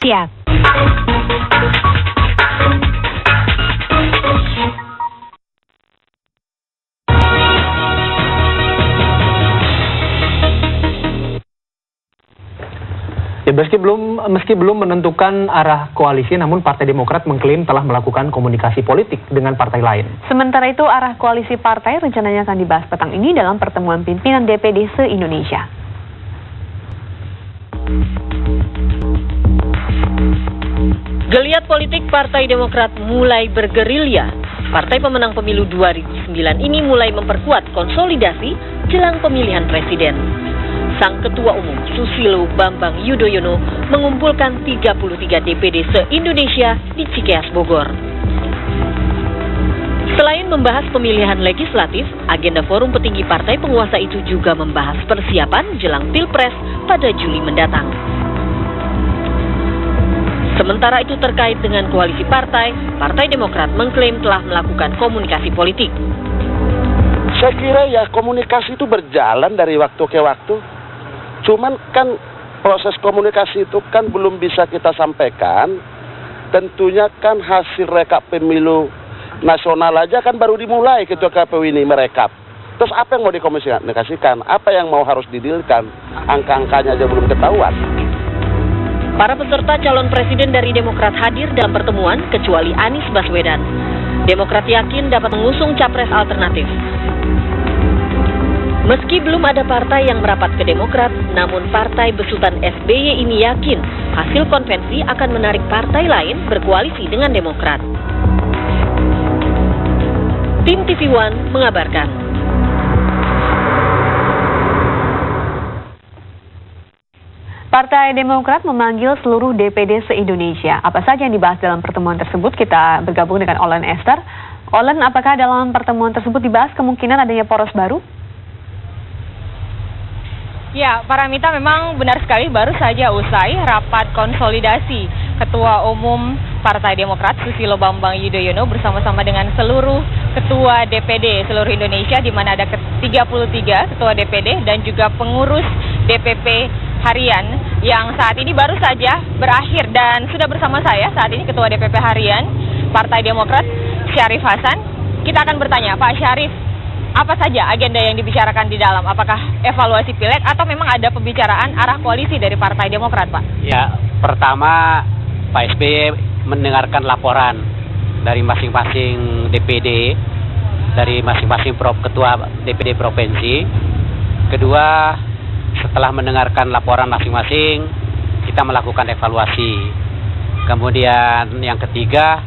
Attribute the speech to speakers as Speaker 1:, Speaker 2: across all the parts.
Speaker 1: Siap.
Speaker 2: Ya, meski belum menentukan arah koalisi, namun Partai Demokrat mengklaim telah melakukan komunikasi politik dengan partai lain.
Speaker 3: Sementara itu, arah koalisi partai rencananya akan dibahas petang ini dalam pertemuan pimpinan DPD se-Indonesia.
Speaker 4: Geliat politik Partai Demokrat mulai bergerilya. Partai pemenang pemilu 2009 ini mulai memperkuat konsolidasi jelang pemilihan presiden. Sang Ketua Umum Susilo Bambang Yudhoyono mengumpulkan 33 DPD se-Indonesia di Cikeas, Bogor. Selain membahas pemilihan legislatif, agenda forum petinggi partai penguasa itu juga membahas persiapan jelang Pilpres pada Juli mendatang. Sementara itu terkait dengan koalisi partai, Partai Demokrat mengklaim telah melakukan komunikasi politik.
Speaker 5: Saya kira ya komunikasi itu berjalan dari waktu ke waktu. Cuman kan proses komunikasi itu kan belum bisa kita sampaikan. Tentunya kan hasil rekap pemilu nasional aja kan baru dimulai ketika KPU ini merekap. Terus apa yang mau dikomunikasikan? Apa yang mau harus didilkan? Angka-angkanya aja belum ketahuan.
Speaker 4: Para peserta calon presiden dari Demokrat hadir dalam pertemuan kecuali Anies Baswedan. Demokrat yakin dapat mengusung capres alternatif. Meski belum ada partai yang merapat ke Demokrat, namun partai besutan SBY ini yakin hasil konvensi akan menarik partai lain berkoalisi dengan Demokrat. Tim TV One mengabarkan.
Speaker 3: Partai Demokrat memanggil seluruh DPD se-Indonesia. Apa saja yang dibahas dalam pertemuan tersebut? Kita bergabung dengan Olen Esther. Olen, apakah dalam pertemuan tersebut dibahas kemungkinan adanya poros baru?
Speaker 6: Ya, Paramita, memang benar sekali baru saja usai rapat konsolidasi Ketua Umum Partai Demokrat Susilo Bambang Yudhoyono bersama-sama dengan seluruh Ketua DPD seluruh Indonesia, di mana ada 33 Ketua DPD dan juga pengurus DPP harian yang saat ini baru saja berakhir, dan sudah bersama saya saat ini Ketua DPP harian Partai Demokrat Syarif Hasan. Kita akan bertanya, Pak Syarif, apa saja agenda yang dibicarakan di dalam? Apakah evaluasi pileg atau memang ada pembicaraan arah koalisi dari Partai Demokrat, Pak?
Speaker 7: Ya, pertama Pak SBY mendengarkan laporan dari masing-masing DPD, dari masing-masing ketua DPD provinsi. Kedua, setelah mendengarkan laporan masing-masing, kita melakukan evaluasi. Kemudian yang ketiga,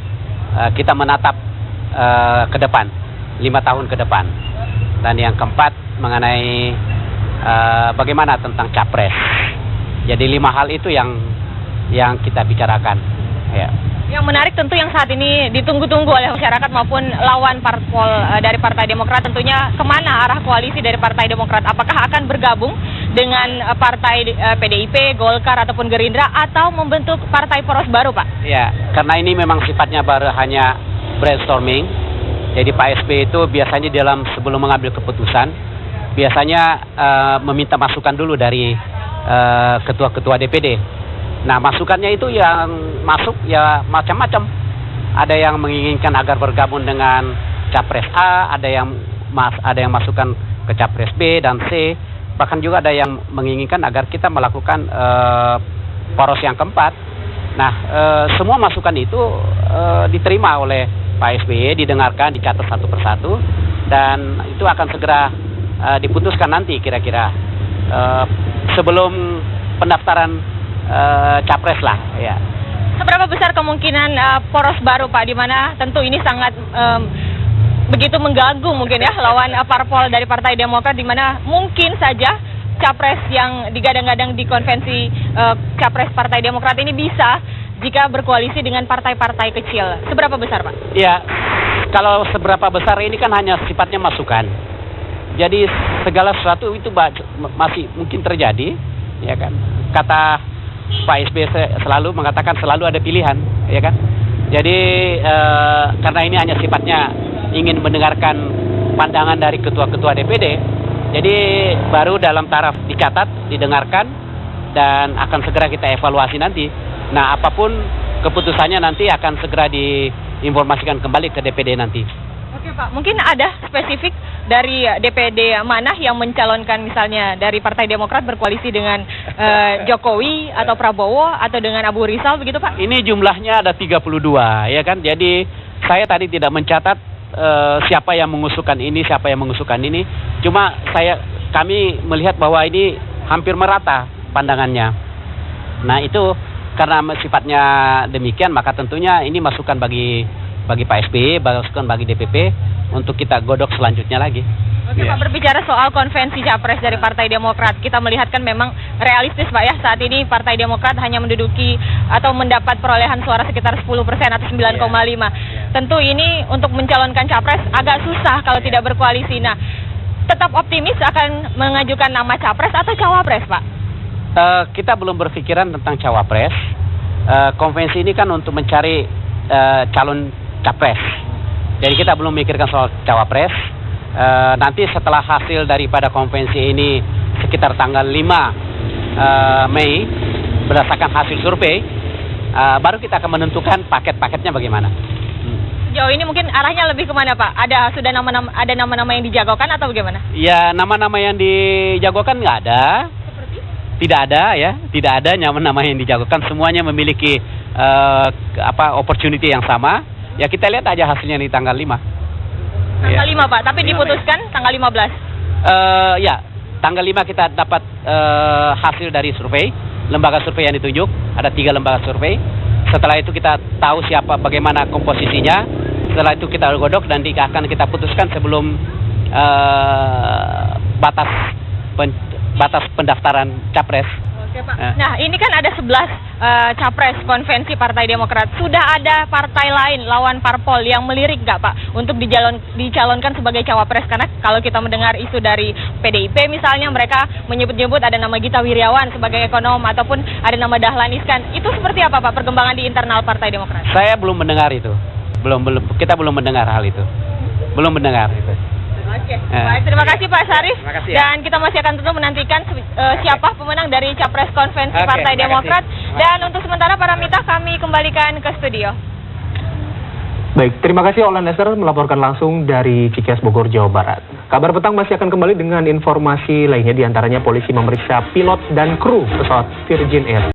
Speaker 7: kita menatap ke depan, 5 tahun ke depan. Dan yang keempat mengenai bagaimana tentang capres. Jadi 5 hal itu yang kita bicarakan. Ya.
Speaker 6: Yang menarik tentu yang saat ini ditunggu-tunggu oleh masyarakat maupun lawan parpol dari Partai Demokrat, tentunya kemana arah koalisi dari Partai Demokrat? Apakah akan bergabung dengan partai PDIP, Golkar ataupun Gerindra, atau membentuk partai poros baru, Pak?
Speaker 7: Ya, karena ini memang sifatnya baru hanya brainstorming. Jadi Pak SBY itu biasanya sebelum mengambil keputusan, biasanya meminta masukan dulu dari ketua-ketua DPD. Nah, masukannya itu yang masuk ya macam-macam. Ada yang menginginkan agar bergabung dengan capres A, ada yang masukan ke capres B dan C, bahkan juga ada yang menginginkan agar kita melakukan poros yang keempat. Nah, semua masukan itu diterima oleh Pak SBY, didengarkan, dicatat satu persatu, dan itu akan segera diputuskan nanti kira-kira sebelum pendaftaran capres lah. Ya.
Speaker 6: Seberapa besar kemungkinan poros baru, Pak, di mana tentu ini sangat begitu mengganggu mungkin ya lawan parpol dari Partai Demokrat, di mana mungkin saja capres yang digadang-gadang di konvensi capres Partai Demokrat ini bisa jika berkoalisi dengan partai-partai kecil. Seberapa besar, Pak?
Speaker 7: Ya, kalau seberapa besar ini kan hanya sifatnya masukan. Jadi segala sesuatu itu masih mungkin terjadi, ya kan? Kata Pak SBY selalu mengatakan selalu ada pilihan, ya kan? Jadi karena ini hanya sifatnya ingin mendengarkan pandangan dari ketua-ketua DPD, jadi baru dalam taraf dicatat, didengarkan, dan akan segera kita evaluasi nanti Nah, apapun keputusannya nanti akan segera diinformasikan kembali ke DPD nanti.
Speaker 6: Oke Pak, mungkin ada spesifik dari DPD mana yang mencalonkan misalnya dari Partai Demokrat berkoalisi dengan Jokowi atau Prabowo atau dengan Abu Rizal begitu Pak?
Speaker 7: Ini jumlahnya ada 32 ya kan. Jadi saya tadi tidak mencatat siapa yang mengusulkan ini, siapa yang mengusulkan ini. Cuma kami melihat bahwa ini hampir merata pandangannya. Nah, itu karena sifatnya demikian, maka tentunya ini masukan bagi Pak SBY, masukan bagi DPP untuk kita godok selanjutnya lagi.
Speaker 6: Oke Pak, berbicara soal konvensi Capres dari Partai Demokrat, kita melihat kan memang realistis Pak ya, saat ini Partai Demokrat hanya menduduki atau mendapat perolehan suara sekitar 10% atau 9,5. Tentu ini untuk mencalonkan Capres agak susah kalau tidak berkoalisi. Nah, tetap optimis akan mengajukan nama Capres atau Cawapres Pak?
Speaker 7: Kita belum berpikiran tentang Cawapres. Konvensi ini kan untuk mencari calon Capres. Jadi kita belum memikirkan soal Cawapres. Nanti setelah hasil daripada konvensi ini sekitar tanggal 5 Mei berdasarkan hasil survei, baru kita akan menentukan paket-paketnya bagaimana.
Speaker 6: Sejauh ini mungkin arahnya lebih kemana Pak? Ada nama-nama yang dijagokan atau bagaimana?
Speaker 7: Ya, nama-nama yang dijagokan nggak ada.
Speaker 6: Seperti?
Speaker 7: Tidak ada ya, tidak ada nama-nama yang dijagokan. Semuanya memiliki opportunity yang sama. Ya kita lihat aja hasilnya di tanggal 5.
Speaker 6: Tanggal 5 Pak, tapi diputuskan tanggal 15.
Speaker 7: Ya, tanggal 5 kita dapat hasil dari survei, lembaga survei yang ditunjuk, ada 3 lembaga survei. Setelah itu kita tahu bagaimana komposisinya. Setelah itu kita godok dan akan kita putuskan sebelum batas pendaftaran Capres.
Speaker 6: Oke Pak. Nah, ini kan ada 11 Capres konvensi Partai Demokrat. Sudah ada partai lain, lawan parpol yang melirik nggak Pak untuk dicalonkan sebagai Cawapres? Karena kalau kita mendengar isu dari PDIP misalnya, mereka menyebut-nyebut ada nama Gita Wirjawan sebagai ekonom ataupun ada nama Dahlan Iskan. Itu seperti apa Pak perkembangan di internal Partai Demokrat?
Speaker 7: Saya belum mendengar itu. Kita belum mendengar hal itu. Belum mendengar itu.
Speaker 6: Oke, baik, terima kasih Pak Syarif.
Speaker 7: Kasih, ya.
Speaker 6: Dan kita masih akan tentu menantikan siapa pemenang dari Capres konvensi Partai Demokrat. Dan untuk sementara para mitra kami kembalikan ke studio.
Speaker 2: Baik, terima kasih Olan Esther melaporkan langsung dari Cikeas, Bogor, Jawa Barat. Kabar petang masih akan kembali dengan informasi lainnya, diantaranya polisi memeriksa pilot dan kru pesawat Virgin Air.